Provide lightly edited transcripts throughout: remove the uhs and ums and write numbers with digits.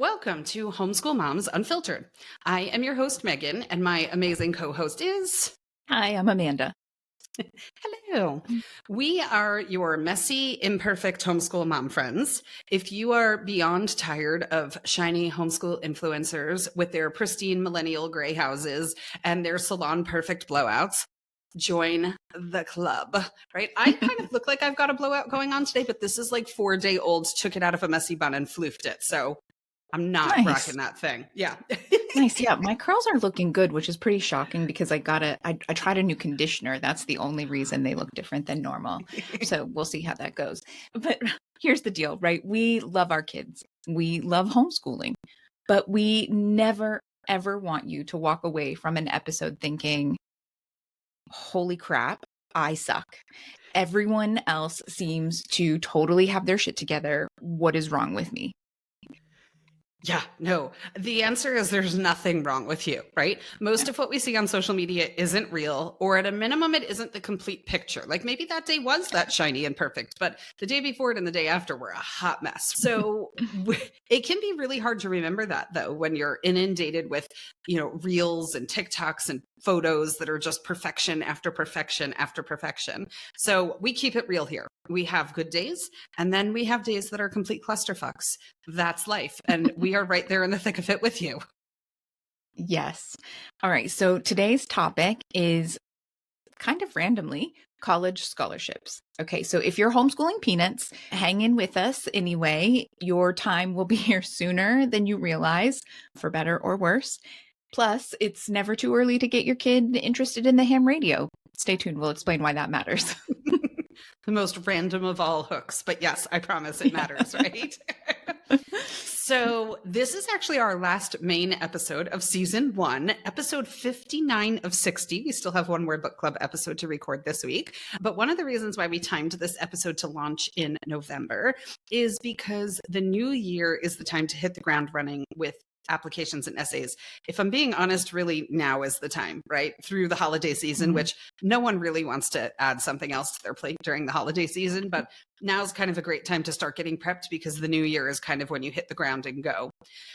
Welcome to Homeschool Moms Unfiltered. I am your host, Megan, and my amazing co-host is... Hi, I'm Amanda. Hello. We are your messy, imperfect homeschool mom friends. If you are beyond tired of shiny homeschool influencers with their pristine millennial gray houses and their salon perfect blowouts, join the club, right? I kind of look like I've got a blowout going on today, but this is like 4-day-old took it out of a messy bun and floofed it. So I'm not Nice. rocking that thing. Yeah. Nice. Yeah, my curls are looking good, which is pretty shocking because I tried a new conditioner. That's the only reason they look different than normal. So we'll see how that goes. But here's the deal, right? We love our kids. We love homeschooling, but we never, ever want you to walk away from an episode thinking, holy crap, I suck. Everyone else seems to totally have their shit together. What is wrong with me? Yeah, no. The answer is there's nothing wrong with you, right? Most of what we see on social media isn't real, or at a minimum, it isn't the complete picture. Like maybe that day was that shiny and perfect, but the day before it and the day after were a hot mess. So it can be really hard to remember that though, when you're inundated with, reels and TikToks and photos that are just perfection after perfection after perfection. So we keep it real here. We have good days, and then we have days that are complete clusterfucks. That's life. And we are right there in the thick of it with you. Yes. All right. So today's topic is kind of randomly college scholarships. Okay. So if you're homeschooling peanuts, hang in with us anyway. Your time will be here sooner than you realize, for better or worse. Plus, it's never too early to get your kid interested in the ham radio. Stay tuned. We'll explain why that matters. The most random of all hooks. But yes, I promise it matters, right? So this is actually our last main episode of season 1, episode 59 of 60. We still have one Word Book Club episode to record this week. But one of the reasons why we timed this episode to launch in November is because the new year is the time to hit the ground running with applications and essays. If I'm being honest, really now is the time, right? Through the holiday season, which no one really wants to add something else to their plate during the holiday season, but now's kind of a great time to start getting prepped because the new year is kind of when you hit the ground and go.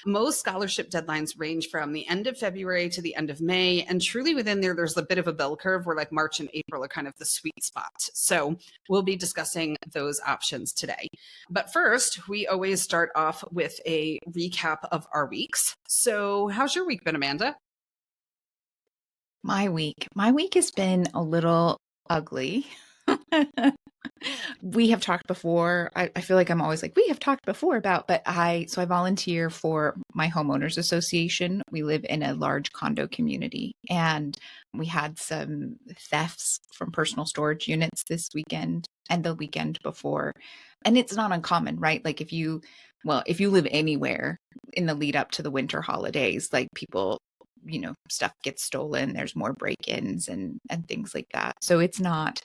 Most scholarship deadlines range from the end of February to the end of May, and truly within there's a bit of a bell curve where like March and April are kind of the sweet spot. So we'll be discussing those options today. But first, we always start off with a recap of our weeks. So how's your week been, Amanda? My week has been a little ugly. We have talked before. I feel like I'm always like, we have talked before about, but I volunteer for my homeowners association. We live in a large condo community, and we had some thefts from personal storage units this weekend and the weekend before. And it's not uncommon, right? Like if you live anywhere in the lead up to the winter holidays, like people, stuff gets stolen, there's more break-ins and things like that. So it's not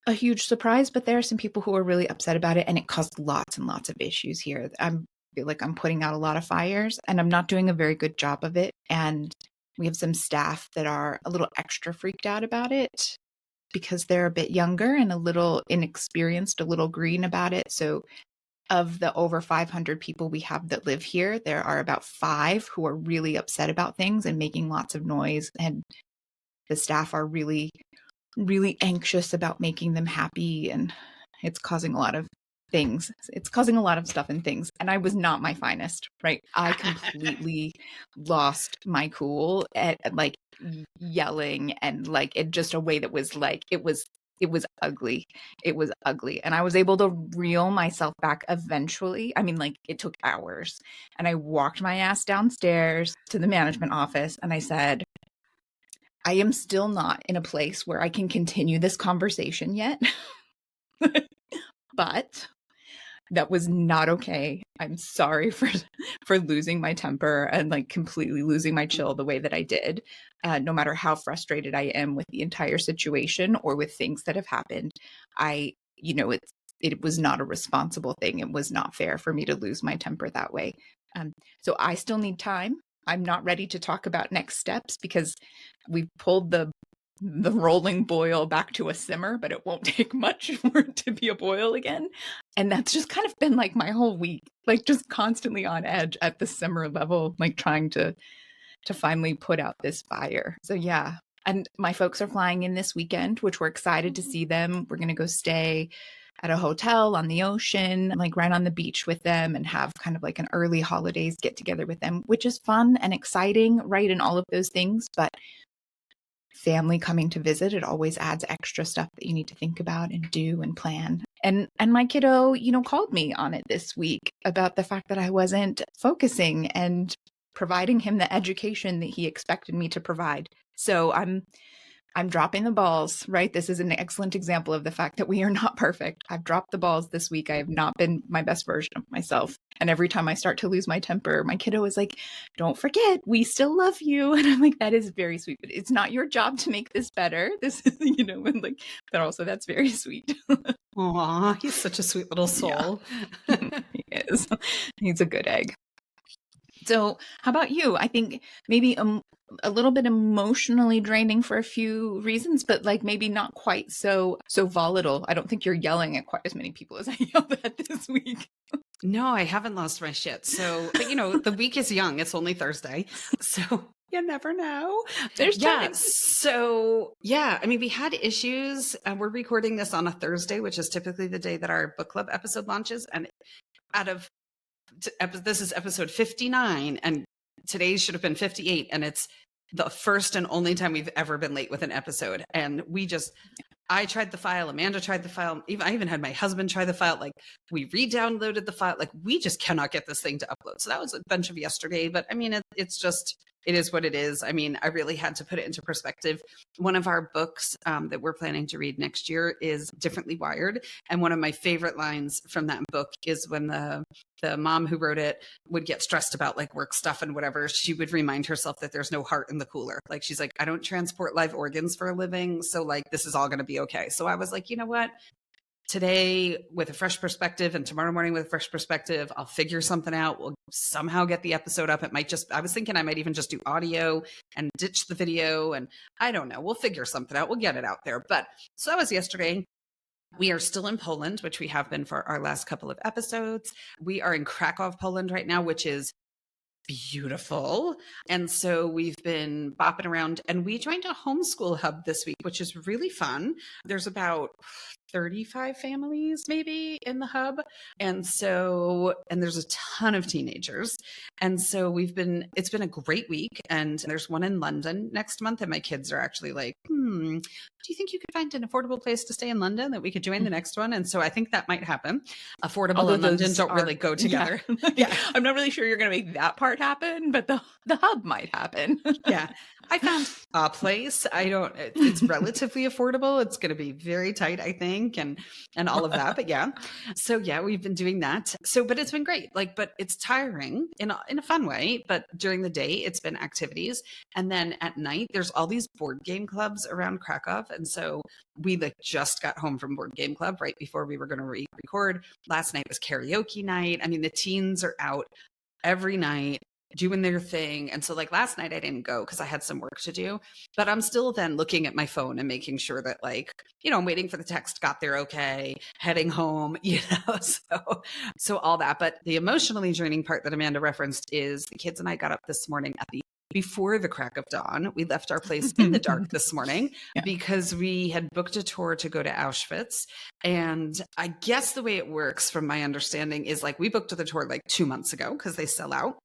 a huge surprise, but there are some people who are really upset about it, and it caused lots and lots of issues here. I feel like I'm putting out a lot of fires, and I'm not doing a very good job of it. And we have some staff that are a little extra freaked out about it because they're a bit younger and a little inexperienced, a little green about it. So of the over 500 people we have that live here, there are about 5 who are really upset about things and making lots of noise. And the staff are really, really anxious about making them happy. And it's causing a lot of things. It's causing a lot of stuff and things. And I was not my finest, right? I completely lost my cool at like yelling and like it just a way that was like, it was ugly. It was ugly. And I was able to reel myself back eventually. I mean, like it took hours. And I walked my ass downstairs to the management office and I said, I am still not in a place where I can continue this conversation yet. But that was not okay. I'm sorry for losing my temper and like completely losing my chill the way that I did. No matter how frustrated I am with the entire situation or with things that have happened, it was not a responsible thing. It was not fair for me to lose my temper that way. So I still need time. I'm not ready to talk about next steps because we've pulled the the rolling boil back to a simmer, but it won't take much for it to be a boil again. And that's just kind of been like my whole week, like just constantly on edge at the simmer level, like trying to finally put out this fire. So yeah. And my folks are flying in this weekend, which we're excited to see them. We're going to go stay at a hotel on the ocean, like right on the beach with them, and have kind of like an early holidays get together with them, which is fun and exciting, right? And all of those things. But family coming to visit, it always adds extra stuff that you need to think about and do and plan. And my kiddo, called me on it this week about the fact that I wasn't focusing and providing him the education that he expected me to provide. So I'm dropping the balls, right? This is an excellent example of the fact that we are not perfect. I've dropped the balls this week. I have not been my best version of myself. And every time I start to lose my temper, my kiddo is like, don't forget, we still love you. And I'm like, that is very sweet, but it's not your job to make this better. This is, and like, but also that's very sweet. Aw, he's such a sweet little soul. Yeah. He is. He's a good egg. So how about you? I think maybe a little bit emotionally draining for a few reasons, but like maybe not quite so volatile. I don't think you're yelling at quite as many people as I yelled at this week. No, I haven't lost my shit. So, but the week is young. It's only Thursday. So you never know. There's time. So yeah, I mean, we had issues. We're recording this on a Thursday, which is typically the day that our book club episode launches. And this is episode 59, and today's should have been 58, and it's the first and only time we've ever been late with an episode. And I tried the file, Amanda tried the file, I even had my husband try the file. Like, we re-downloaded the file. Like, we just cannot get this thing to upload. So that was a bunch of yesterday, but I mean, it is what it is. I mean, I really had to put it into perspective. One of our books that we're planning to read next year is Differently Wired. And one of my favorite lines from that book is when the mom who wrote it would get stressed about like work stuff and whatever, she would remind herself that there's no heart in the cooler. Like, she's like, I don't transport live organs for a living. So like, this is all going to be okay. So I was like, you know what? Today with a fresh perspective and tomorrow morning with a fresh perspective, I'll figure something out. We'll somehow get the episode up. I was thinking I might even just do audio and ditch the video, and I don't know. We'll figure something out. We'll get it out there. But so that was yesterday. We are still in Poland, which we have been for our last couple of episodes. We are in Krakow, Poland right now, which is beautiful. And so we've been bopping around, and we joined a homeschool hub this week, which is really fun. There's about 35 families maybe in the hub. And there's a ton of teenagers. And so it's been a great week. And there's one in London next month. And my kids are actually like, do you think you could find an affordable place to stay in London that we could join the next one? And so I think that might happen. Affordable and London don't really go together. Yeah. Yeah. I'm not really sure you're going to make that part happen, but the hub might happen. Yeah. I found a place. It's relatively affordable. It's going to be very tight, I think, and all of that. But yeah. So yeah, we've been doing that. But it's been great. But it's tiring in a fun way. But during the day, it's been activities. And then at night, there's all these board game clubs around Krakow. And so we just got home from board game club right before we were going to record. Last night was karaoke night. I mean, the teens are out every night doing their thing. And so last night I didn't go because I had some work to do, but I'm still then looking at my phone and making sure that I'm waiting for the text, got there okay, heading home, so all that. But the emotionally draining part that Amanda referenced is the kids and I got up this morning before the crack of dawn. We left our place in the dark this morning because we had booked a tour to go to Auschwitz. And I guess the way it works from my understanding is we booked the tour 2 months ago because they sell out.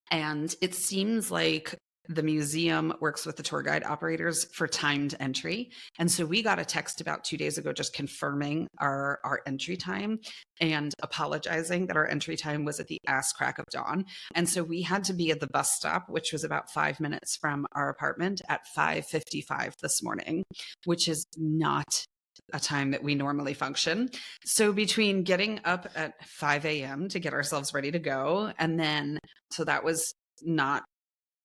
And it seems like the museum works with the tour guide operators for timed entry. And so we got a text about 2 days ago just confirming our entry time and apologizing that our entry time was at the ass crack of dawn. And so we had to be at the bus stop, which was about 5 minutes from our apartment, at 5:55 this morning, which is not a time that we normally function. So between getting up at 5 a.m. to get ourselves ready to go, and then, so that was not,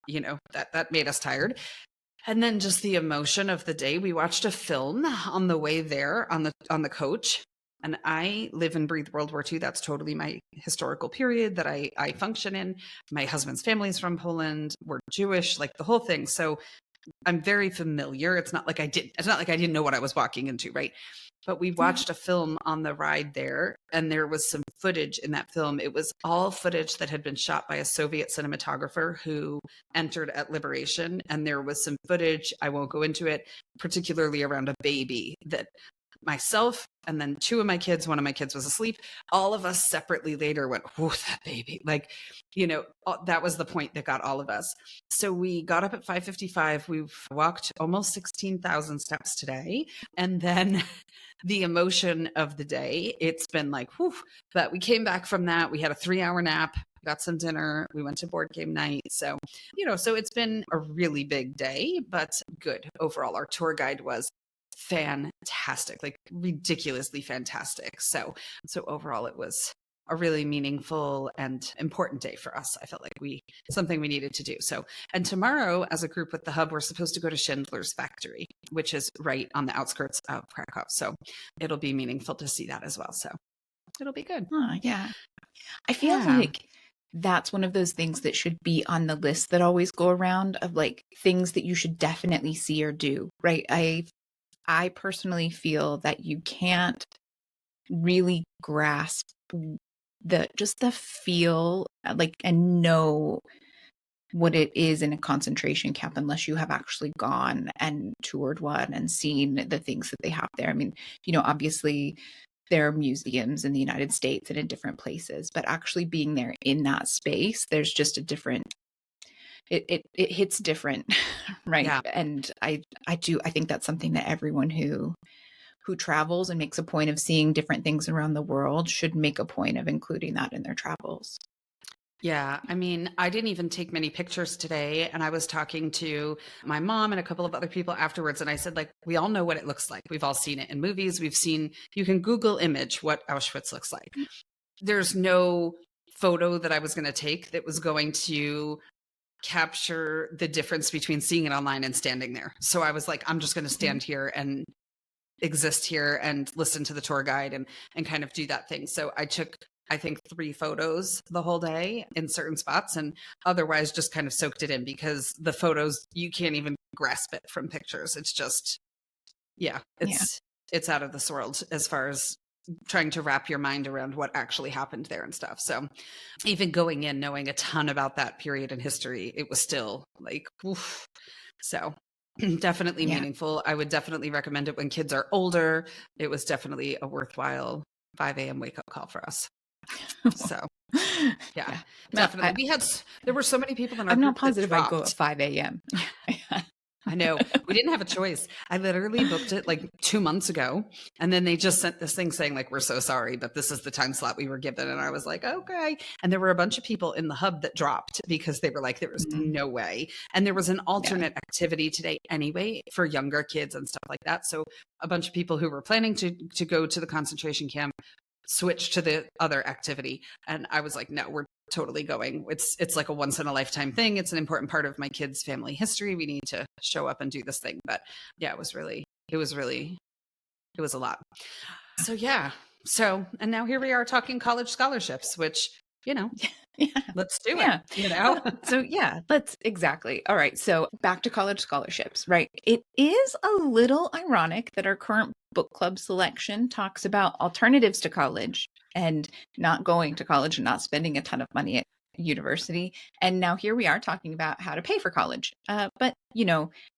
that made us tired. And then just the emotion of the day. We watched a film on the way there on the coach. And I live and breathe World War II. That's totally my historical period that I function in. My husband's family is from Poland. We're Jewish, the whole thing. So I'm very familiar. It's not like I didn't know what I was walking into, right? But we watched a film on the ride there, and there was some footage in that film. It was all footage that had been shot by a Soviet cinematographer who entered at liberation. And there was some footage, I won't go into it, particularly around a baby that myself and then two of my kids, one of my kids was asleep. All of us separately later went, "Oh, that baby!" Like, that was the point that got all of us. So we got up at 5:55. We've walked almost 16,000 steps today, and then the emotion of the day. It's been like, whew. But we came back from that. We had a 3-hour nap. Got some dinner. We went to board game night. So, so it's been a really big day, but good overall. Our tour guide was fantastic, like ridiculously fantastic. So overall it was a really meaningful and important day for us. I felt like something we needed to do. So, and tomorrow as a group with the hub, we're supposed to go to Schindler's Factory, which is right on the outskirts of Krakow. So it'll be meaningful to see that as well. So it'll be good. Oh, yeah. I feel like that's one of those things that should be on the list that always go around of like things that you should definitely see or do, right? I personally feel that you can't really grasp the feel like and know what it is in a concentration camp unless you have actually gone and toured one and seen the things that they have there. I mean, obviously there are museums in the United States and in different places, but actually being there in that space, there's just a different it hits different, right? Yeah. And I think that's something that everyone who travels and makes a point of seeing different things around the world should make a point of including that in their travels. Yeah. I mean, I didn't even take many pictures today. And I was talking to my mom and a couple of other people afterwards. And I said, like, we all know what it looks like. We've all seen it in movies. You can Google image what Auschwitz looks like. There's no photo that I was going to take that was going to capture the difference between seeing it online and standing there. So I was like, I'm just going to stand here and exist here and listen to the tour guide and kind of do that thing. So I took, I think, 3 photos the whole day in certain spots, and otherwise just kind of soaked it in because the photos, you can't even grasp it from pictures. It's just, it's out of this world as far as trying to wrap your mind around what actually happened there and stuff. So even going in, knowing a ton about that period in history, it was still like, oof. So definitely meaningful. I would definitely recommend it when kids are older. It was definitely a worthwhile 5 a.m. wake up call for us. So yeah. Definitely. There were so many people in our I'm group not positive that I'd go at 5 a.m. I know. We didn't have a choice. I literally booked it like 2 months ago. And then they just sent this thing saying like, we're so sorry, but this is the time slot we were given. And I was like, okay. And there were a bunch of people in the hub that dropped because they were like, there was no way. And there was an alternate activity today anyway for younger kids and stuff like that. So a bunch of people who were planning to go to the concentration camp switch to the other activity. And I was like, no, we're totally going. It's like a once in a lifetime thing. It's an important part of my kids' family history. We need to show up and do this thing. But yeah, it was a lot. So yeah. So, and now here we are talking college scholarships, which, let's do it, So exactly. All right. So back to college scholarships, right? It is a little ironic that our current book club selection talks about alternatives to college and not going to college and not spending a ton of money at university. And now here we are talking about how to pay for college. But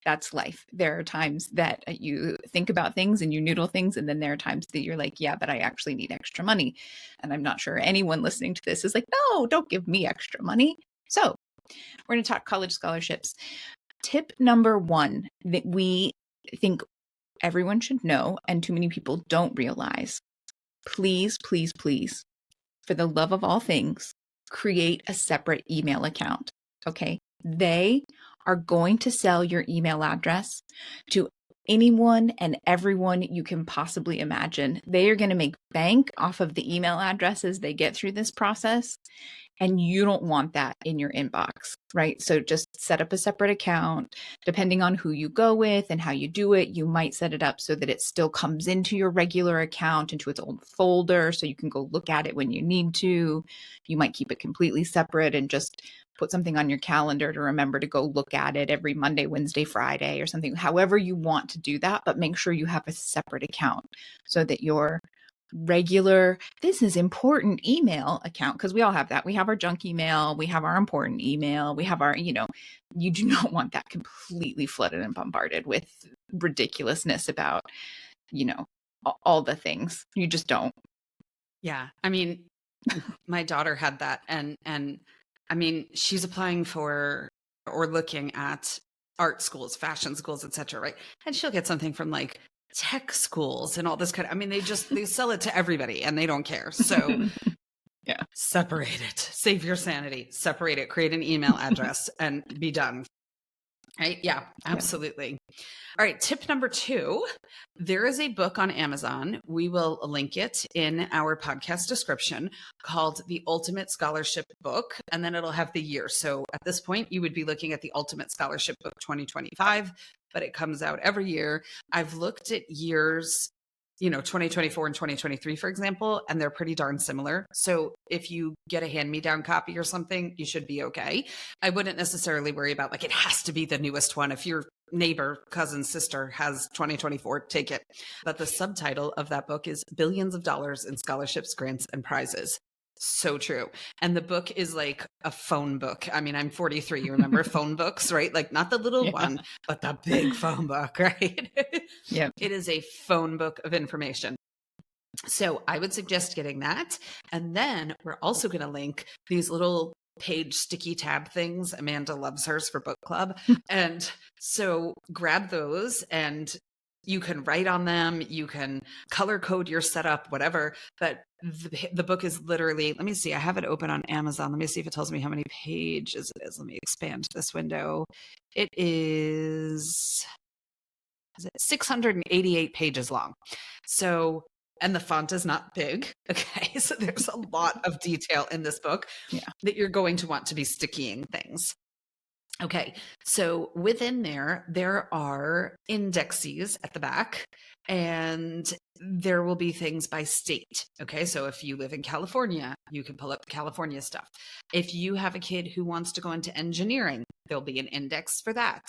that's life. There are times that you think about things and you noodle things. And then there are times that you're like, yeah, but I actually need extra money. And I'm not sure anyone listening to this is like, no, don't give me extra money. So we're going to talk college scholarships. Tip number 1 that we think everyone should know and too many people don't realize. Please, please, please, for the love of all things, create a separate email account. Okay. They are going to sell your email address to anyone and everyone you can possibly imagine. They are going to make bank off of the email addresses they get through this process. And you don't want that in your inbox, right? So just set up a separate account. Depending on who you go with and how you do it, you might set it up so that it still comes into your regular account, into its own folder, so you can go look at it when you need to. You might keep it completely separate and just put something on your calendar to remember to go look at it every Monday, Wednesday, Friday or something, however you want to do that, but make sure you have a separate account so that your regular, this is important email account, because we all have that. We have our junk email, we have our important email, we have our, you do not want that completely flooded and bombarded with ridiculousness about, all the things. You just don't. Yeah. I mean, my daughter had that and I mean, she's applying for or looking at art schools, fashion schools, etc., right? And she'll get something from like tech schools and all this kind of, I mean, they sell it to everybody and they don't care. So yeah, separate it, save your sanity, separate it, create an email address and be done. Right? Yeah, absolutely. All right. Tip number 2, there is a book on Amazon. We will link it in our podcast description called The Ultimate Scholarship Book. And then it'll have the year. So at this point, you would be looking at the Ultimate Scholarship Book 2025, but it comes out every year. I've looked at years, 2024 and 2023, for example, and they're pretty darn similar. So if you get a hand-me-down copy or something, you should be okay. I wouldn't necessarily worry about like, it has to be the newest one. If your neighbor, cousin, sister has 2024, take it. But the subtitle of that book is Billions of Dollars in Scholarships, Grants, and Prizes. So true. And the book is like a phone book. I mean, I'm 43. You remember phone books, right? Like not the little one, but the big phone book, right? Yeah. It is a phone book of information. So I would suggest getting that. And then we're also going to link these little page sticky tab things. Amanda loves hers for book club. And so grab those and you can write on them. You can color code your setup, whatever. But the book is literally, let me see, I have it open on Amazon. Let me see if it tells me how many pages it is. Let me expand this window. It is 688 pages long. So, and the font is not big. Okay. So there's a lot of detail in this book that you're going to want to be stickying things. Okay. So within there are indexes at the back and there will be things by state. Okay. So if you live in California, you can pull up the California stuff. If you have a kid who wants to go into engineering, there'll be an index for that.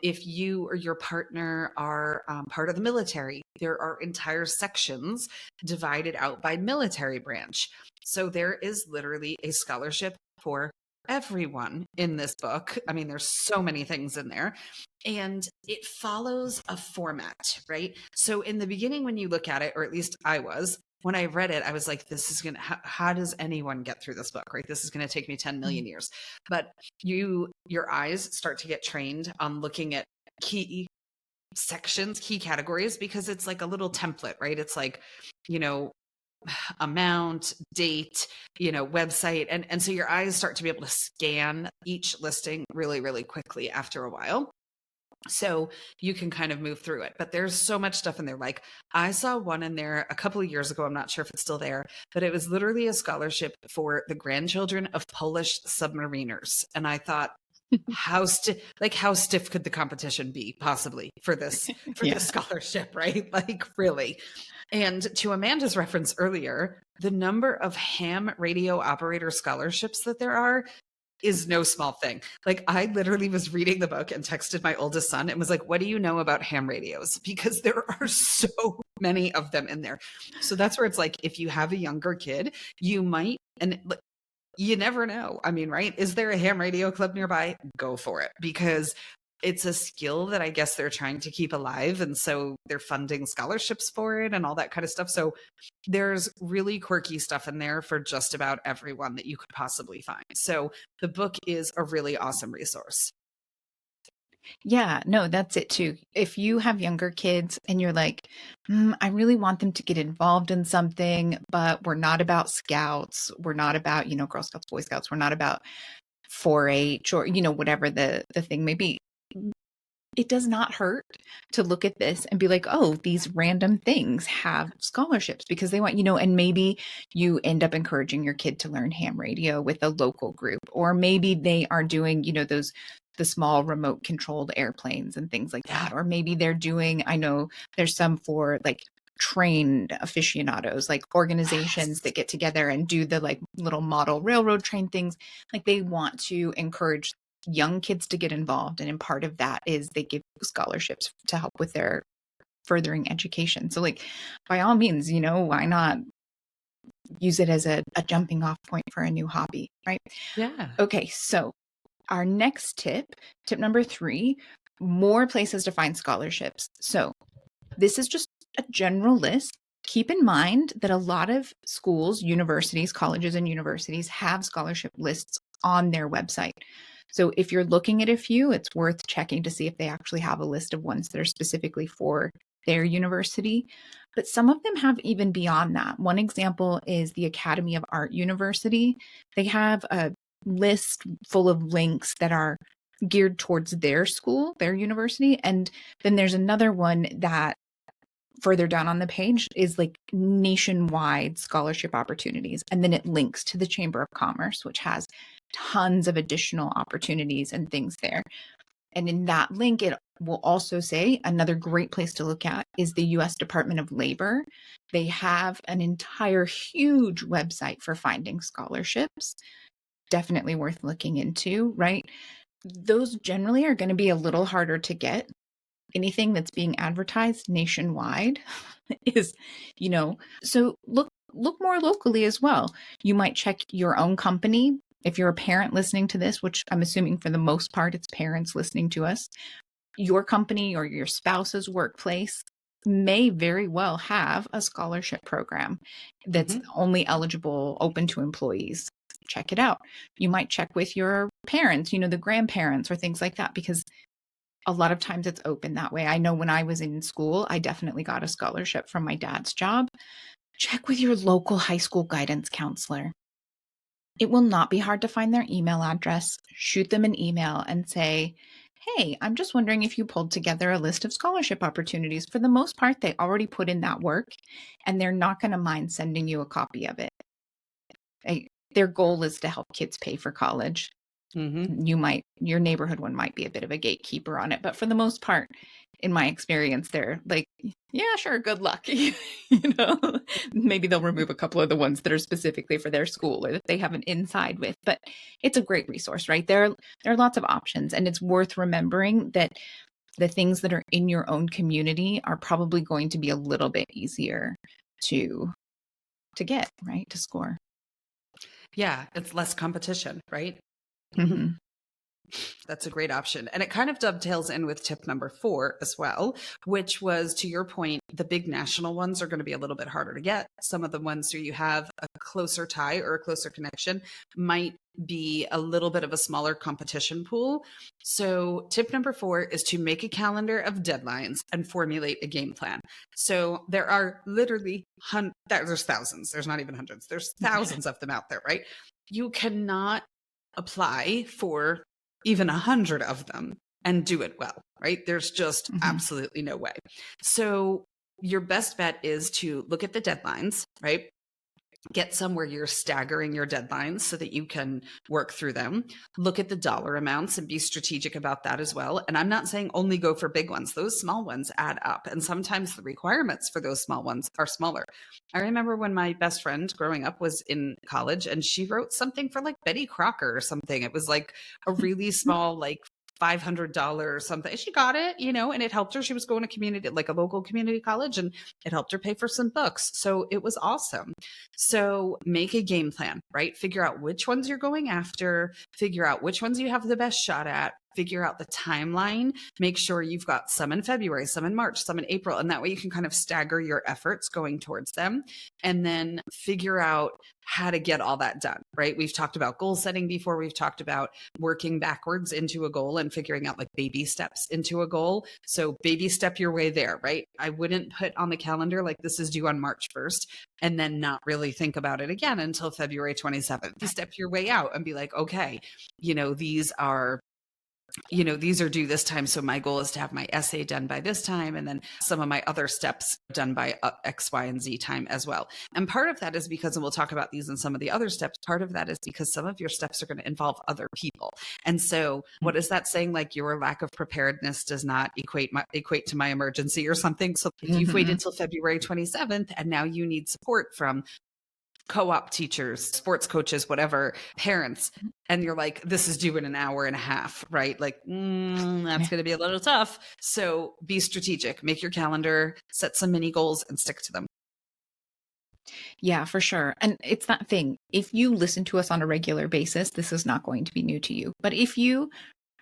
If you or your partner are part of the military, there are entire sections divided out by military branch. So there is literally a scholarship for everyone in this book. I mean, there's so many things in there and it follows a format, right? So in the beginning, when you look at it, or at least I was, when I read it, I was like, this is going to, how does anyone get through this book, right? This is going to take me 10 million years. But your eyes start to get trained on looking at key sections, key categories, because it's like a little template, right? It's like, amount, date, website. And so your eyes start to be able to scan each listing really, really quickly after a while. So you can kind of move through it, but there's so much stuff in there. Like I saw one in there a couple of years ago. I'm not sure if it's still there, but it was literally a scholarship for the grandchildren of Polish submariners. And I thought, how stiff could the competition be possibly for this scholarship, right? Like really. And to Amanda's reference earlier, the number of ham radio operator scholarships that there are is no small thing. Like I literally was reading the book and texted my oldest son and was like, what do you know about ham radios? Because there are so many of them in there. So that's where it's like, if you have a younger kid, you might, and you never know. I mean, right? Is there a ham radio club nearby? Go for it, because it's a skill that I guess they're trying to keep alive. And so they're funding scholarships for it and all that kind of stuff. So there's really quirky stuff in there for just about everyone that you could possibly find. So the book is a really awesome resource. Yeah, no, that's it too. If you have younger kids and you're like, I really want them to get involved in something, but we're not about scouts. We're not about, Girl Scouts, Boy Scouts. We're not about 4-H or, whatever the thing may be. It does not hurt to look at this and be like, oh, these random things have scholarships because they want, and maybe you end up encouraging your kid to learn ham radio with a local group, or maybe they are doing, the small remote controlled airplanes and things like that. Or maybe they're doing, I know there's some for like train aficionados, like organizations that get together and do the like little model railroad train things. Like they want to encourage young kids to get involved. And in part of that is they give scholarships to help with their furthering education. So like by all means, why not use it as a jumping off point for a new hobby, right? Yeah. Okay, so our next tip number 3, more places to find scholarships. So this is just a general list. Keep in mind that a lot of schools, universities, colleges and universities have scholarship lists on their website. So if you're looking at a few, it's worth checking to see if they actually have a list of ones that are specifically for their university. But some of them have even beyond that. One example is the Academy of Art University. They have a list full of links that are geared towards their school, their university. And then there's another one that further down on the page is like nationwide scholarship opportunities. And then it links to the Chamber of Commerce, which has tons of additional opportunities and things there. And in that link, it will also say another great place to look at is the US Department of Labor. They have an entire huge website for finding scholarships. Definitely worth looking into, right? Those generally are going to be a little harder to get. Anything that's being advertised nationwide is, so look more locally as well. You might check your own company. If you're a parent listening to this, which I'm assuming for the most part, it's parents listening to us, your company or your spouse's workplace may very well have a scholarship program that's only eligible, open to employees. Check it out. You might check with your parents, the grandparents or things like that, because a lot of times it's open that way. I know when I was in school, I definitely got a scholarship from my dad's job. Check with your local high school guidance counselor. It will not be hard to find their email address. Shoot them an email and say, hey, I'm just wondering if you pulled together a list of scholarship opportunities. For the most part, they already put in that work and they're not going to mind sending you a copy of it. Their goal is to help kids pay for college. Your neighborhood one might be a bit of a gatekeeper on it, but for the most part, in my experience, they're like, yeah, sure, good luck. Maybe they'll remove a couple of the ones that are specifically for their school or that they have an inside with, but it's a great resource, right? There are lots of options, and it's worth remembering that the things that are in your own community are probably going to be a little bit easier to get, right? To score. Yeah, it's less competition, right? That's a great option. And it kind of dovetails in with tip number 4 as well, which was, to your point, the big national ones are going to be a little bit harder to get. Some of the ones where you have a closer tie or a closer connection might be a little bit of a smaller competition pool. So tip number 4 is to make a calendar of deadlines and formulate a game plan. So there are literally there's thousands. There's not even hundreds. There's thousands of them out there, right? You cannot apply for even 100 of them and do it well, right? There's just absolutely no way. So your best bet is to look at the deadlines, right? Get somewhere you're staggering your deadlines so that you can work through them. Look at the dollar amounts and be strategic about that as well. And I'm not saying only go for big ones. Those small ones add up. And sometimes the requirements for those small ones are smaller. I remember when my best friend growing up was in college and she wrote something for like Betty Crocker or something. It was like a really small, like $500 or something. She got it, and it helped her. She was going to like a local community college, and it helped her pay for some books. So it was awesome. So make a game plan, right? Figure out which ones you're going after, figure out which ones you have the best shot at, figure out the timeline, make sure you've got some in February, some in March, some in April. And that way you can kind of stagger your efforts going towards them, and then figure out how to get all that done, right? We've talked about goal setting before. We've talked about working backwards into a goal and figuring out like baby steps into a goal. So baby step your way there, right? I wouldn't put on the calendar like this is due on March 1st and then not really think about it again until February 27th. You step your way out and be like, okay, these are these are due this time. So my goal is to have my essay done by this time. And then some of my other steps done by X, Y, and Z time as well. And part of that is because, and we'll talk about these in some of the other steps, part of that is because some of your steps are going to involve other people. And so what is that saying? Like, your lack of preparedness does not equate to my emergency or something. So if you've waited till February 27th and now you need support from co-op teachers, sports coaches, whatever, parents, and you're like, this is due in an hour and a half, right? Like, that's going to be a little tough. So be strategic, make your calendar, set some mini goals and stick to them. Yeah, for sure. And it's that thing. If you listen to us on a regular basis, this is not going to be new to you. But if you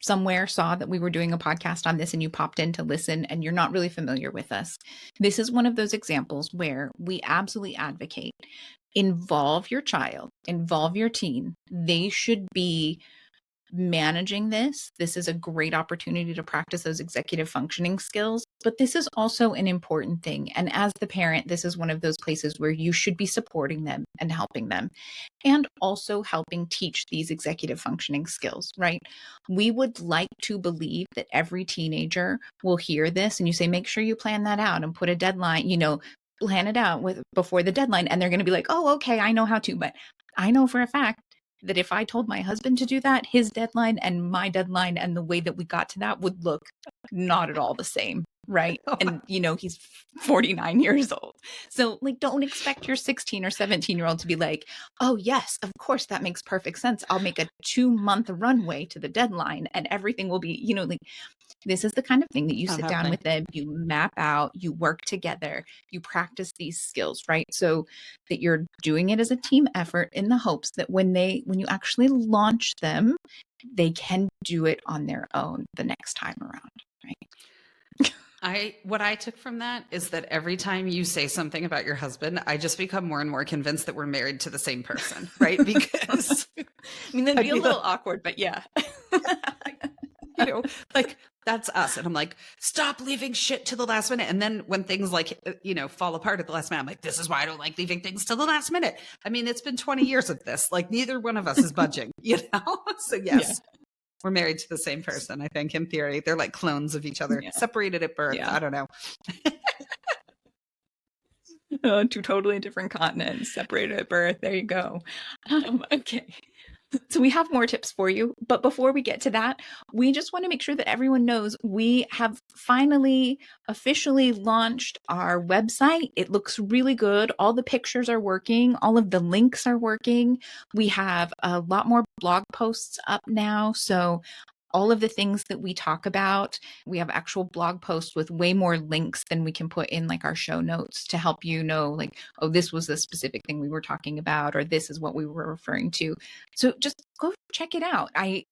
somewhere saw that we were doing a podcast on this and you popped in to listen and you're not really familiar with us, this is one of those examples where we absolutely advocate. Involve your child, involve your teen. They should be managing this. This is a great opportunity to practice those executive functioning skills, but this is also an important thing. And as the parent, this is one of those places where you should be supporting them and helping them, and also helping teach these executive functioning skills, right? We would like to believe that every teenager will hear this and you say, make sure you plan that out and put a deadline, plan it out before the deadline. And they're going to be like, oh, okay, I know how to. But I know for a fact that if I told my husband to do that, his deadline and my deadline and the way that we got to that would look not at all the same. Right. And, he's 49 years old. So don't expect your 16 or 17-year-old to be like, oh, yes, of course, that makes perfect sense. I'll make a 2-month runway to the deadline and everything will be, this is the kind of thing that you sit down with them, you map out, you work together, you practice these skills, right? So that you're doing it as a team effort in the hopes that when you actually launch them, they can do it on their own the next time around, right? What I took from that is that every time you say something about your husband, I just become more and more convinced that we're married to the same person, right? Because that'd be a little awkward, but yeah. That's us. And I'm like, stop leaving shit to the last minute. And then when things fall apart at the last minute, I'm like, this is why I don't like leaving things to the last minute. I mean, it's been 20 years of this. Neither one of us is budging, So yes, we're married to the same person, I think, in theory. They're like clones of each other, separated at birth. Yeah. I don't know. Two totally different continents, separated at birth. There you go. Okay. So we have more tips for you. But before we get to that, we just want to make sure that everyone knows we have finally officially launched our website. It looks really good. All the pictures are working. All of the links are working. We have a lot more blog posts up now. So all of the things that we talk about, we have actual blog posts with way more links than we can put in our show notes to help you know, oh, this was the specific thing we were talking about, or this is what we were referring to. So just go check it out. I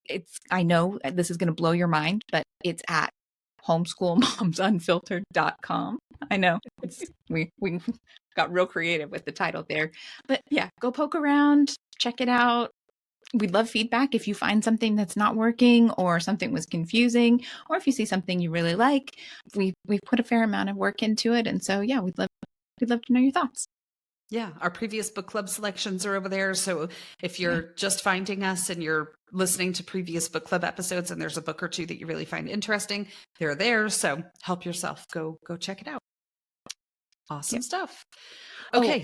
know this is going to blow your mind, but it's at homeschoolmomsunfiltered.com. I know we got real creative with the title there, but yeah, go poke around, check it out. We'd love feedback if you find something that's not working or something was confusing, or if you see something you really like. We've put a fair amount of work into it. And so, yeah, we'd love to know your thoughts. Yeah, our previous book club selections are over there. So if you're just finding us and you're listening to previous book club episodes and there's a book or two that you really find interesting, they're there. So help yourself. Go check it out. Awesome stuff. Okay,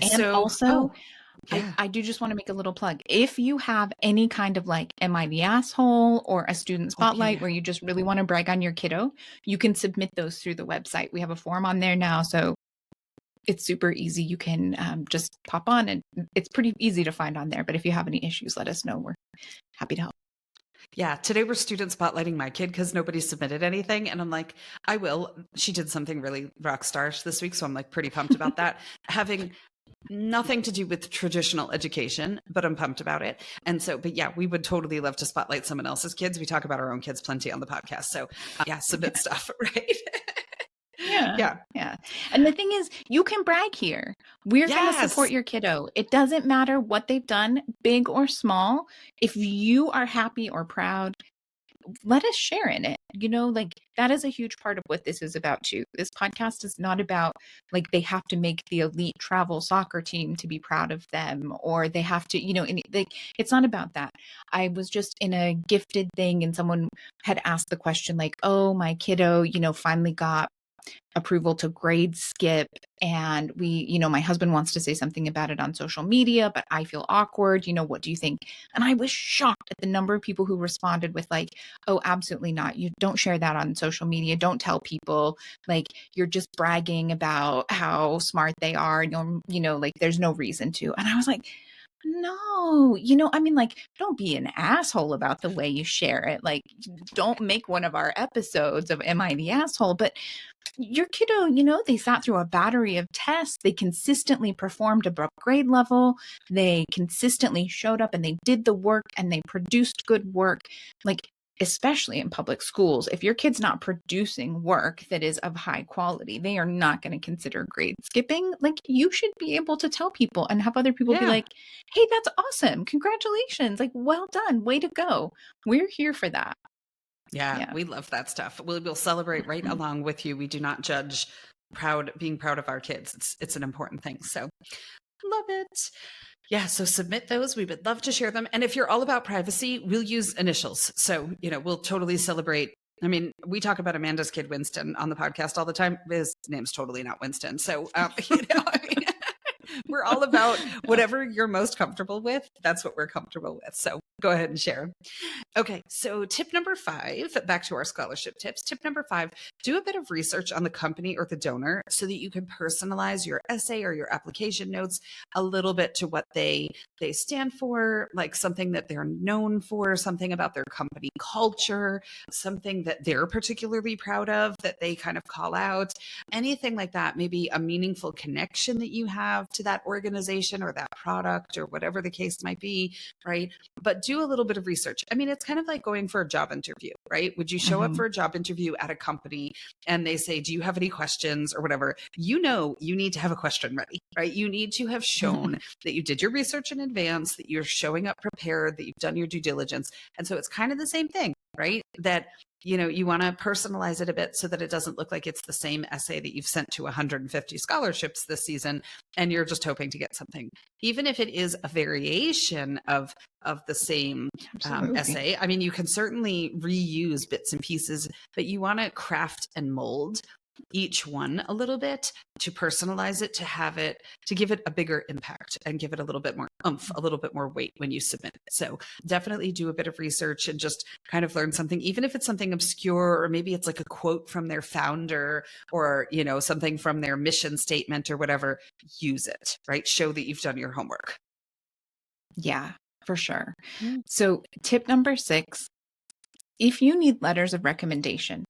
I do just want to make a little plug. If you have any kind of am I the asshole or a student spotlight where you just really want to brag on your kiddo, you can submit those through the website. We have a form on there now, so it's super easy. You can just pop on and it's pretty easy to find on there. But if you have any issues, let us know. We're happy to help. Yeah, today we're student spotlighting my kid because nobody submitted anything. And I'm like, I will. She did something really rock starish this week. So I'm pretty pumped about that. Having nothing to do with traditional education, but I'm pumped about it. And so, but yeah, we would totally love to spotlight someone else's kids. We talk about our own kids plenty on the podcast. So submit stuff, right? Yeah. And the thing is, you can brag here. We're going to support your kiddo. It doesn't matter what they've done, big or small. If you are happy or proud, let us share in it. Like that is a huge part of what this is about too. This podcast is not about like they have to make the elite travel soccer team to be proud of them, or they have to, like it's not about that. I was just in a gifted thing and someone had asked the question like, oh, my kiddo, finally got approval to grade skip, and my husband wants to say something about it on social media, but I feel awkward, what do you think? And I was shocked at the number of people who responded with like, oh, absolutely not, you don't share that on social media, don't tell people, like you're just bragging about how smart they are, like there's no reason to. And I was like, no, like, don't be an asshole about the way you share it. Like, don't make one of our episodes of Am I the Asshole? But your kiddo, they sat through a battery of tests. They consistently performed above grade level. They consistently showed up and they did the work and they produced good work. Like, especially in public schools, if your kid's not producing work that is of high quality, they are not going to consider grade skipping. Like, you should be able to tell people and have other people be like, hey, that's awesome. Congratulations. Like, well done. Way to go. We're here for that. Yeah, we love that stuff. We'll celebrate right along with you. We do not judge being proud of our kids. It's an important thing. So love it. Yeah, so submit those. We would love to share them. And if you're all about privacy, we'll use initials. So, we'll totally celebrate. I mean, we talk about Amanda's kid, Winston, on the podcast all the time. His name's totally not Winston. So, I mean, we're all about whatever you're most comfortable with. That's what we're comfortable with. So go ahead and share. Okay, so tip number 5, back to our scholarship tips. Tip number 5, do a bit of research on the company or the donor so that you can personalize your essay or your application notes a little bit to what they stand for, like something that they're known for, something about their company culture, something that they're particularly proud of that they kind of call out, anything like that, maybe a meaningful connection that you have to that organization or that product or whatever the case might be, right? But do a little bit of research. I mean, it's kind of like going for a job interview, right? Would you show up for a job interview at a company and they say, do you have any questions or whatever? You need to have a question ready, right? You need to have shown that you did your research in advance, that you're showing up prepared, that you've done your due diligence. And so it's kind of the same thing, right? That you want to personalize it a bit so that it doesn't look like it's the same essay that you've sent to 150 scholarships this season and you're just hoping to get something. Even if it is a variation of the same essay, I mean, you can certainly reuse bits and pieces, but you want to craft and mold each one a little bit to personalize it, to give it a bigger impact and give it a little bit more oomph, a little bit more weight when you submit it. So definitely do a bit of research and just kind of learn something, even if it's something obscure, or maybe it's like a quote from their founder or, something from their mission statement or whatever. Use it, right? Show that you've done your homework. Yeah, for sure. So tip number 6, if you need letters of recommendation,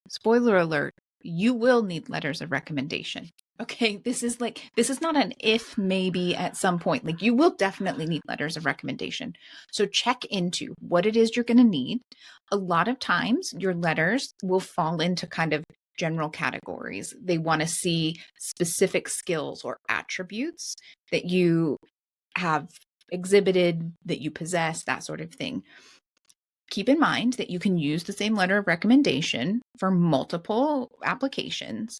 spoiler alert, you will need letters of recommendation. Okay, this is not an if maybe at some point. Like, you will definitely need letters of recommendation. So check into what it is you're going to need. A lot of times your letters will fall into kind of general categories. They want to see specific skills or attributes that you have exhibited, that you possess, that sort of thing. Keep in mind that you can use the same letter of recommendation for multiple applications,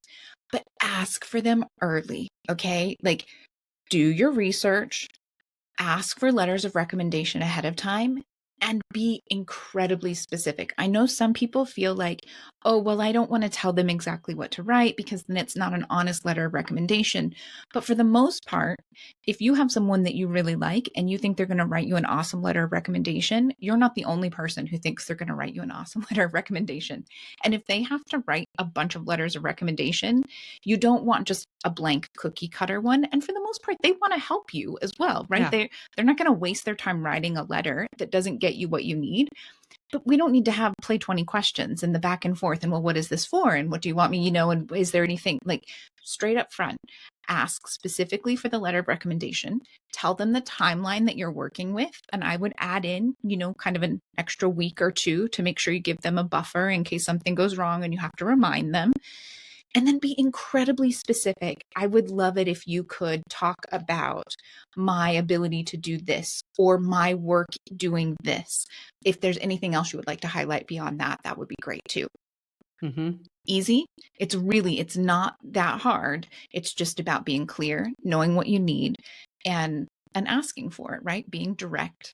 but ask for them early, okay? Like, do your research, ask for letters of recommendation ahead of time, and be incredibly specific. I know some people feel like, oh, well, I don't want to tell them exactly what to write because then it's not an honest letter of recommendation. But for the most part, if you have someone that you really like and you think they're going to write you an awesome letter of recommendation, you're not the only person who thinks they're going to write you an awesome letter of recommendation. And if they have to write a bunch of letters of recommendation, you don't want just a blank cookie cutter one. And for the most part, they want to help you as well, right? Yeah. They're not going to waste their time writing a letter that doesn't get you what you need. But we don't need to have play 20 questions and the back and forth and, well, what is this for? And what do you want me, and is there anything, like, straight up front, ask specifically for the letter of recommendation, tell them the timeline that you're working with. And I would add in, kind of an extra week or two to make sure you give them a buffer in case something goes wrong and you have to remind them. And then be incredibly specific. I would love it if you could talk about my ability to do this or my work doing this. If there's anything else you would like to highlight beyond that, that would be great too. Mm-hmm. Easy. It's not that hard. It's just about being clear, knowing what you need and asking for it, right? Being direct.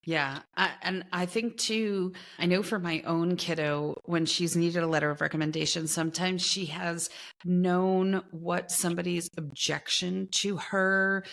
Yeah. And I think too, I know for my own kiddo, when she's needed a letter of recommendation, sometimes she has known what somebody's objection to her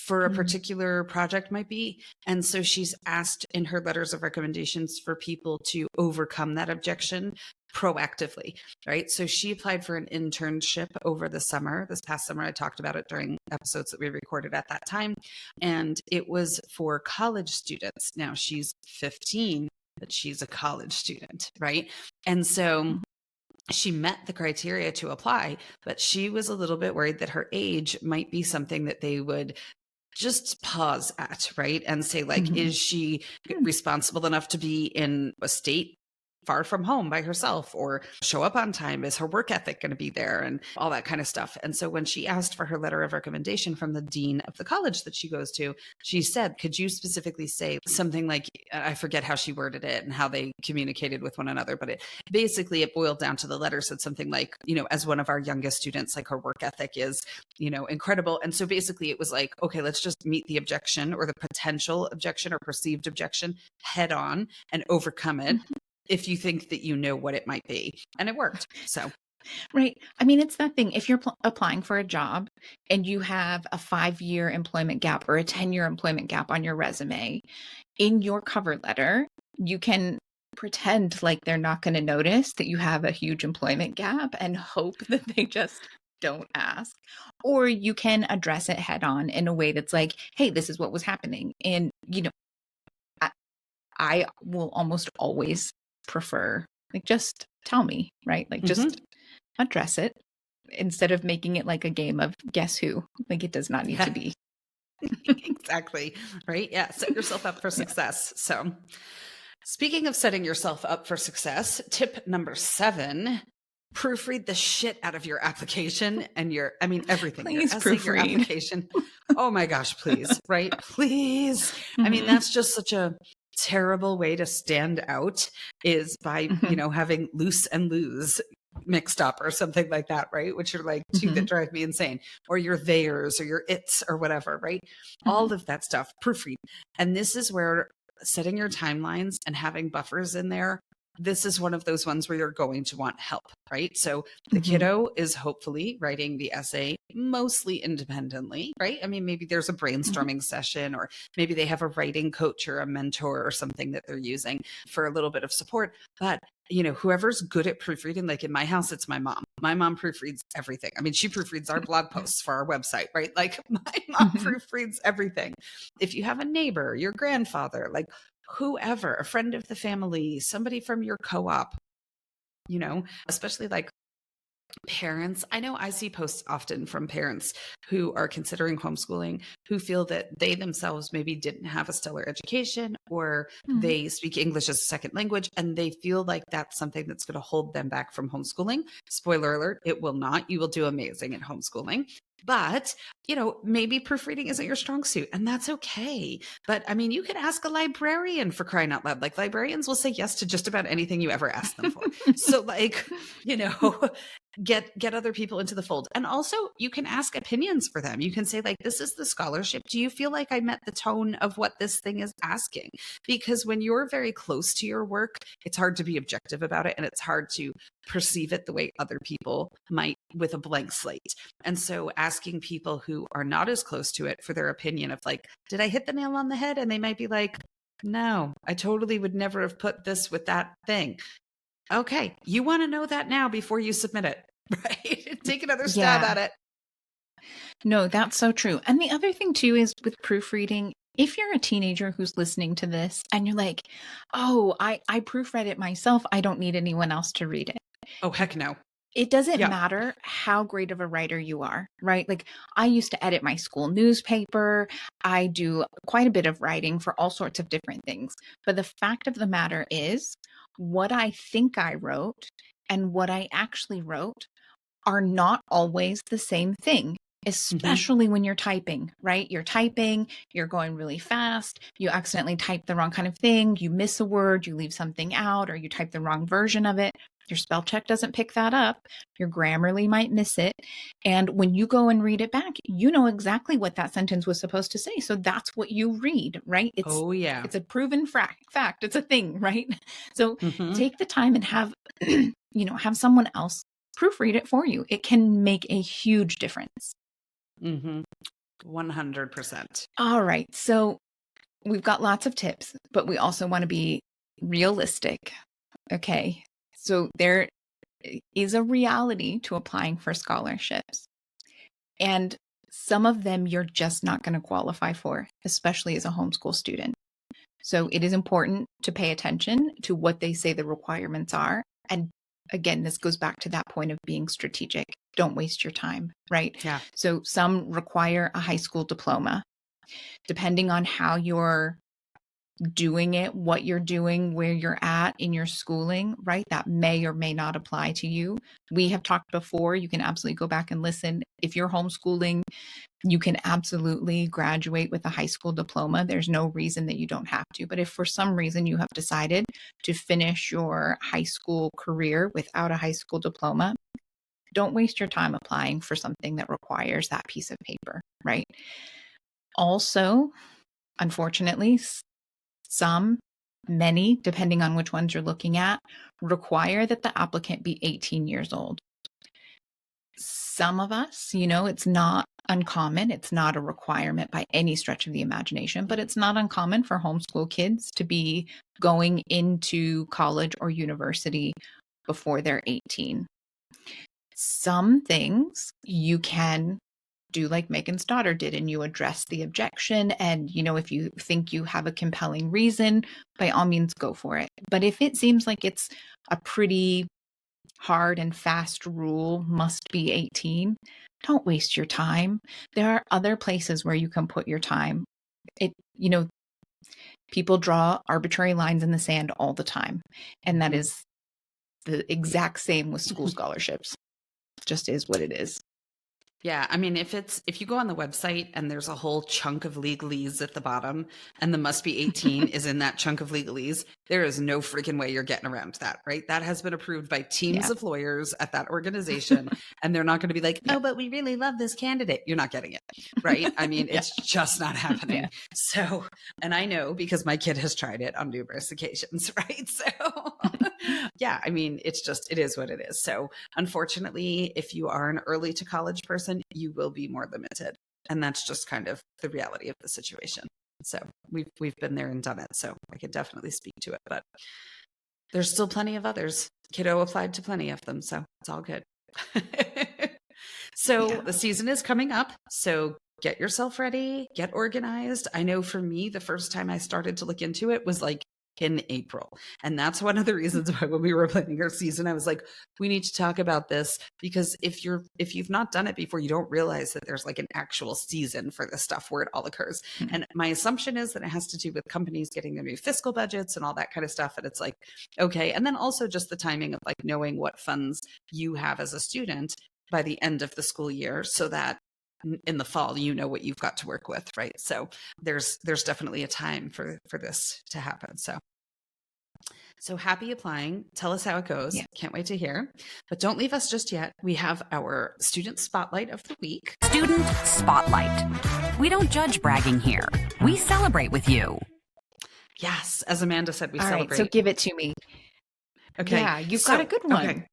for a Mm-hmm. particular project might be. And so she's asked in her letters of recommendations for people to overcome that objection proactively, right? So she applied for an internship over the summer. This past summer, I talked about it during episodes that we recorded at that time. And it was for college students. Now she's 15, but she's a college student, right? And so she met the criteria to apply, but she was a little bit worried that her age might be something that they would just pause at, right? And say, like, Mm-hmm. is she responsible enough to be in a state far from home by herself or show up on time? Is her work ethic going to be there and all that kind of stuff? And so when she asked for her letter of recommendation from the dean of the college that she goes to, she said, could you specifically say something like, I forget how she worded it and how they communicated with one another, but it boiled down to the letter said something like, as one of our youngest students, like her work ethic is, incredible. And so basically it was like, okay, let's just meet the objection or the potential objection or perceived objection head on and overcome it. Mm-hmm. If you think that you know what it might be. And it worked. So, Right. I mean, it's that thing. If you're applying for a job and you have a 5-year employment gap or a 10-year employment gap on your resume, in your cover letter, you can pretend like they're not going to notice that you have a huge employment gap and hope that they just don't ask. Or you can address it head on in a way that's like, hey, this is what was happening. And, I will almost always prefer, like, just tell me, right? Like, just address it instead of making it like a game of guess who. Like, it does not need to be. Exactly. Right. Yeah. Set yourself up for success. So, speaking of setting yourself up for success, tip number 7, proofread the shit out of your application and everything. Please your essay, your proofread. application. Oh my gosh, please. Right. Please. Mm-hmm. That's just such a terrible way to stand out is by, having loose and lose mixed up or something like that, right? Which are like two that drive me insane, or your theirs or your its or whatever, right? All of that stuff, proofread. And this is where setting your timelines and having buffers in there, this is one of those ones where you're going to want help, right? So the kiddo is hopefully writing the essay mostly independently, right? Maybe there's a brainstorming session, or maybe they have a writing coach or a mentor or something that they're using for a little bit of support. But whoever's good at proofreading, like in my house, it's my mom. My mom proofreads everything. She proofreads our blog posts for our website, right? Like my mom proofreads everything. If you have a neighbor, your grandfather, like whoever, a friend of the family, somebody from your co-op, especially like parents. I know I see posts often from parents who are considering homeschooling, who feel that they themselves maybe didn't have a stellar education, or they speak English as a second language, and they feel like that's something that's going to hold them back from homeschooling. Spoiler alert, it will not. You will do amazing at homeschooling. But, maybe proofreading isn't your strong suit, and that's okay. But you could ask a librarian, for crying out loud. Like, librarians will say yes to just about anything you ever ask them for. So like, get other people into the fold. And also you can ask opinions for them. You can say, like, this is the scholarship. Do you feel like I met the tone of what this thing is asking? Because when you're very close to your work, it's hard to be objective about it, and it's hard to perceive it the way other people might with a blank slate. And so asking people who are not as close to it for their opinion of, like, did I hit the nail on the head? And they might be like, no, I totally would never have put this with that thing. Okay, you want to know that now before you submit it, right? Take another stab at it. No, that's so true. And the other thing too is with proofreading, if you're a teenager who's listening to this and you're like, oh, I proofread it myself, I don't need anyone else to read it. Oh, heck no. It doesn't matter how great of a writer you are, right? Like, I used to edit my school newspaper. I do quite a bit of writing for all sorts of different things. But the fact of the matter is, what I think I wrote and what I actually wrote are not always the same thing, especially when you're typing, right? You're typing, you're going really fast, you accidentally type the wrong kind of thing, you miss a word, you leave something out, or you type the wrong version of it. Your spell check doesn't pick that up. Your Grammarly might miss it. And when you go and read it back, you know exactly what that sentence was supposed to say. So that's what you read, right? Oh, yeah. It's a proven fact. It's a thing, right? So Mm-hmm. take the time and have, have someone else proofread it for you. It can make a huge difference. Mm-hmm. 100%. All right. So we've got lots of tips, but we also want to be realistic. Okay. So there is a reality to applying for scholarships. And some of them you're just not going to qualify for, especially as a homeschool student. So it is important to pay attention to what they say the requirements are. And again, this goes back to that point of being strategic. Don't waste your time, right? Yeah. So some require a high school diploma. Depending on how you're doing it, what you're doing, where you're at in your schooling, right? That may or may not apply to you. We have talked before, you can absolutely go back and listen. If you're homeschooling, you can absolutely graduate with a high school diploma. There's no reason that you don't have to. But if for some reason you have decided to finish your high school career without a high school diploma, don't waste your time applying for something that requires that piece of paper, right? Also, unfortunately, many, depending on which ones you're looking at, require that the applicant be 18 years old. Some of us, it's not uncommon. It's not a requirement by any stretch of the imagination, but it's not uncommon for homeschool kids to be going into college or university before they're 18. Some things you can do like Meagan's daughter did, and you address the objection. And, if you think you have a compelling reason, by all means, go for it. But if it seems like it's a pretty hard and fast rule, must be 18, don't waste your time. There are other places where you can put your time. People draw arbitrary lines in the sand all the time. And that is the exact same with school scholarships. It just is what it is. Yeah, I mean, if you go on the website and there's a whole chunk of legalese at the bottom and the must be 18 is in that chunk of legalese, there is no freaking way you're getting around that, right? That has been approved by teams of lawyers at that organization, and they're not going to be like, oh, but we really love this candidate. You're not getting it, right? I mean, it's just not happening. So, and I know because my kid has tried it on numerous occasions, right? So, yeah, I mean, it is what it is. So, unfortunately, if you are an early to college person, you will be more limited. And that's just kind of the reality of the situation. So we've been there and done it. So I could definitely speak to it, but there's still plenty of others. Kiddo applied to plenty of them. So it's all good. So the season is coming up. So get yourself ready, get organized. I know for me, the first time I started to look into it was like in April. And that's one of the reasons why when we were planning our season, I was like, we need to talk about this, because if you've not done it before, you don't realize that there's like an actual season for this stuff where it all occurs. Mm-hmm. And my assumption is that it has to do with companies getting their new fiscal budgets and all that kind of stuff. And it's like, okay. And then also just the timing of like knowing what funds you have as a student by the end of the school year, so that in the fall, what you've got to work with, right? So there's definitely a time for this to happen. So happy applying. Tell us how it goes. Yeah. Can't wait to hear. But don't leave us just yet. We have our student spotlight of the week. Student spotlight. We don't judge bragging here. We celebrate with you. Yes, as Amanda said, we all celebrate. Right, so give it to me. Okay. Yeah, you've got a good one. Okay.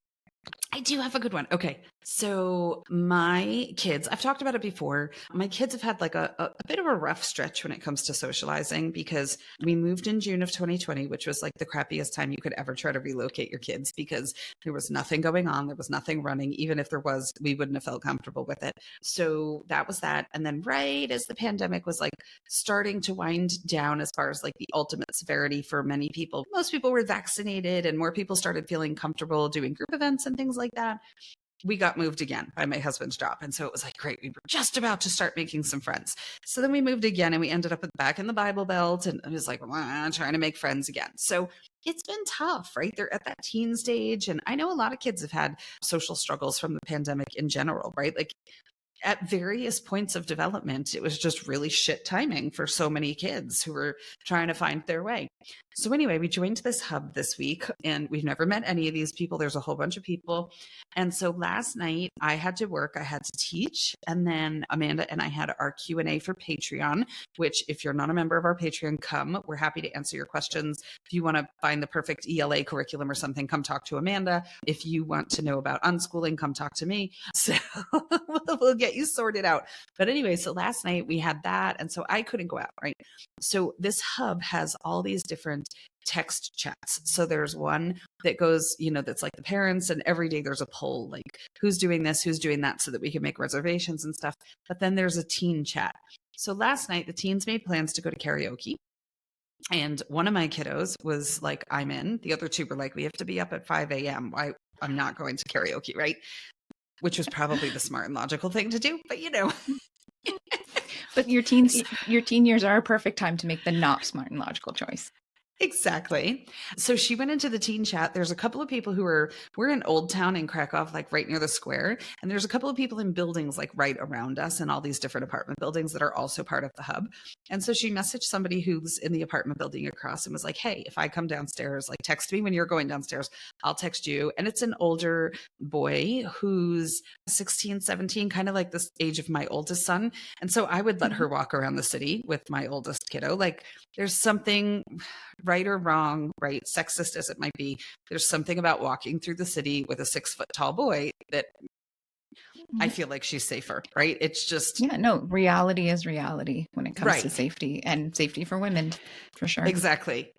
I do have a good one. Okay. So my kids, I've talked about it before. My kids have had like a bit of a rough stretch when it comes to socializing, because we moved in June of 2020, which was like the crappiest time you could ever try to relocate your kids, because there was nothing going on. There was nothing running. Even if there was, we wouldn't have felt comfortable with it. So that was that. And then right as the pandemic was like starting to wind down, as far as like the ultimate severity for many people, most people were vaccinated and more people started feeling comfortable doing group events and things like that. We got moved again by my husband's job. And so it was like, great, we were just about to start making some friends. So then we moved again and we ended up back in the Bible Belt, and it was like, trying to make friends again. So it's been tough, right? They're at that teen stage. And I know a lot of kids have had social struggles from the pandemic in general, right? Like at various points of development, it was just really shit timing for so many kids who were trying to find their way. So anyway, we joined this hub this week and we've never met any of these people. There's a whole bunch of people. And so last night I had to work, I had to teach, and then Amanda and I had our Q&A for Patreon, which if you're not a member of our Patreon, come. We're happy to answer your questions. If you want to find the perfect ELA curriculum or something, come talk to Amanda. If you want to know about unschooling, come talk to me. So we'll get you sorted out. But anyway, so last night we had that. And so I couldn't go out, right? So this hub has all these different text chats. So there's one that goes, that's like the parents, and every day there's a poll, like who's doing this, who's doing that, so that we can make reservations and stuff. But then there's a teen chat. So last night the teens made plans to go to karaoke. And one of my kiddos was like, I'm in. The other two were like, we have to be up at 5 a.m. I'm not going to karaoke, right? Which was probably the smart and logical thing to do, but But your teen years are a perfect time to make the not smart and logical choice. Exactly. So she went into the teen chat. There's a couple of people we're in Old Town in Krakow, like right near the square. And there's a couple of people in buildings like right around us and all these different apartment buildings that are also part of the hub. And so she messaged somebody who's in the apartment building across and was like, hey, if I come downstairs, like text me when you're going downstairs, I'll text you. And it's an older boy who's 16, 17, kind of like this age of my oldest son. And so I would let her walk around the city with my oldest kiddo. Like there's something, right or wrong, right, sexist as it might be, there's something about walking through the city with a 6-foot tall boy that I feel like she's safer, right? It's just reality is reality when it comes to safety, and safety for women, for sure. Exactly.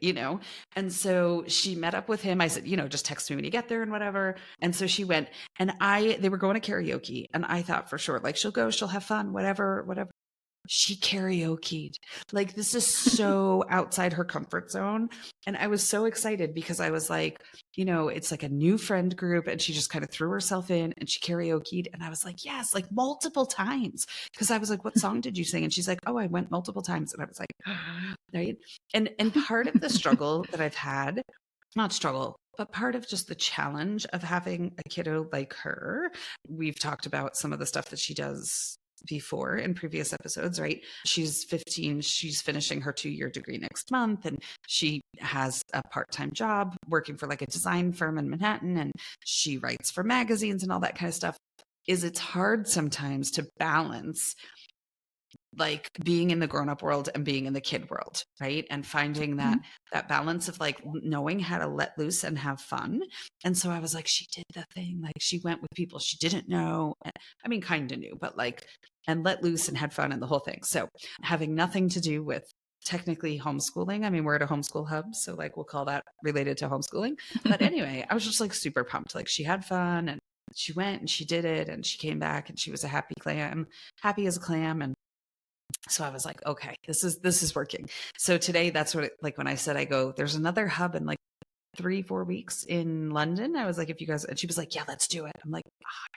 And so she met up with him. I said, just text me when you get there and whatever. And so she went, and they were going to karaoke, and I thought for sure, like she'll go, she'll have fun, whatever. She karaoke'd. Like this is so outside her comfort zone. And I was so excited because I was like, it's like a new friend group, and she just kind of threw herself in and she karaoke'd. And I was like, yes, like multiple times. Cause I was like, what song did you sing? And she's like, oh, I went multiple times. And I was like, right. And part of the struggle that I've had, not struggle, but part of just the challenge of having a kiddo like her, we've talked about some of the stuff that she does before in previous episodes, right? She's 15. She's finishing her 2-year degree next month. And she has a part-time job working for like a design firm in Manhattan. And she writes for magazines and all that kind of stuff. It's hard sometimes to balance like being in the grown-up world and being in the kid world, right? And finding that balance of like knowing how to let loose and have fun. And so I was like, she did the thing, like she went with people she didn't know. I mean, kind of knew, but like, and let loose and had fun and the whole thing. So having nothing to do with technically homeschooling. I mean, we're at a homeschool hub, so like we'll call that related to homeschooling. But anyway, I was just like super pumped. Like she had fun and she went and she did it and she came back and she was a happy as a clam. And so I was like, okay, this is working. So today, that's what like when I said I go, there's another hub in like 3-4 weeks in London. I was like, if you guys, and she was like, yeah, let's do it. I'm like,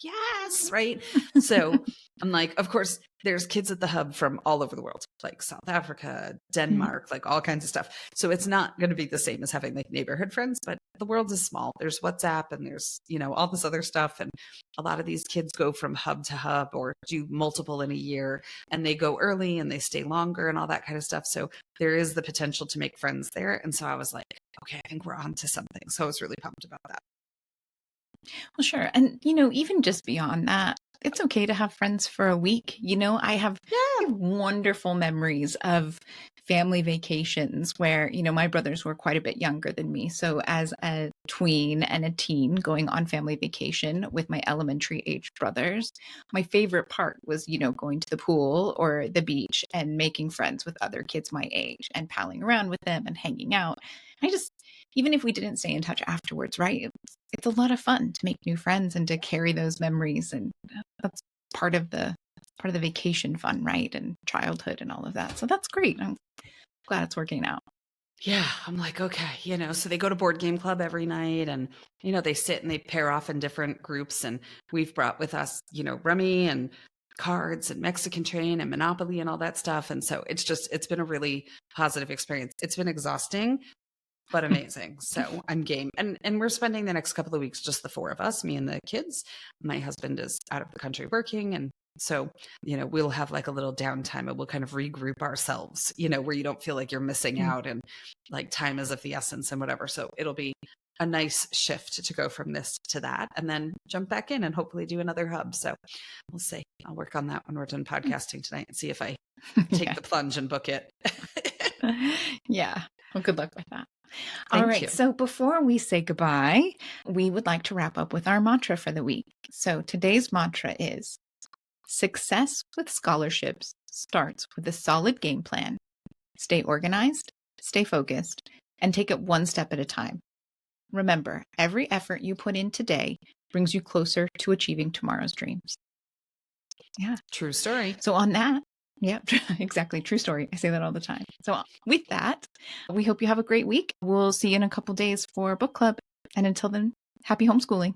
yes, right. So I'm like, of course, there's kids at the hub from all over the world, like South Africa, Denmark, like all kinds of stuff. So it's not going to be the same as having like neighborhood friends, but the world is small. There's WhatsApp and there's, all this other stuff. And a lot of these kids go from hub to hub or do multiple in a year, and they go early and they stay longer and all that kind of stuff. So there is the potential to make friends there. And so I was like, okay, I think we're on to something. So I was really pumped about that. Well, sure. And, even just beyond that, it's okay to have friends for a week. I have wonderful memories of family vacations where, my brothers were quite a bit younger than me. So as a tween and a teen going on family vacation with my elementary age brothers, my favorite part was, going to the pool or the beach and making friends with other kids my age and palling around with them and hanging out. Even if we didn't stay in touch afterwards, right? It's a lot of fun to make new friends and to carry those memories. And that's part of the vacation fun, right? And childhood and all of that. So that's great. I'm glad it's working out. Yeah. I'm like, okay, so they go to board game club every night and, they sit and they pair off in different groups. And we've brought with us, rummy and cards and Mexican Train and Monopoly and all that stuff. And so it's been a really positive experience. It's been exhausting. but amazing. So I'm game. And we're spending the next couple of weeks, just the four of us, me and the kids. My husband is out of the country working. And so, we'll have like a little downtime and we'll kind of regroup ourselves, where you don't feel like you're missing out and like time is of the essence and whatever. So it'll be a nice shift to go from this to that and then jump back in and hopefully do another hub. So we'll see. I'll work on that when we're done podcasting tonight and see if I take the plunge and book it. Yeah. Well, good luck with that. Thank All right. you. So before we say goodbye, we would like to wrap up with our mantra for the week. So today's mantra is success with scholarships starts with a solid game plan. Stay organized, stay focused, and take it one step at a time. Remember, every effort you put in today brings you closer to achieving tomorrow's dreams. Yeah. True story. So on that, yeah, exactly. True story. I say that all the time. So with that, we hope you have a great week. We'll see you in a couple days for book club. And until then, happy homeschooling.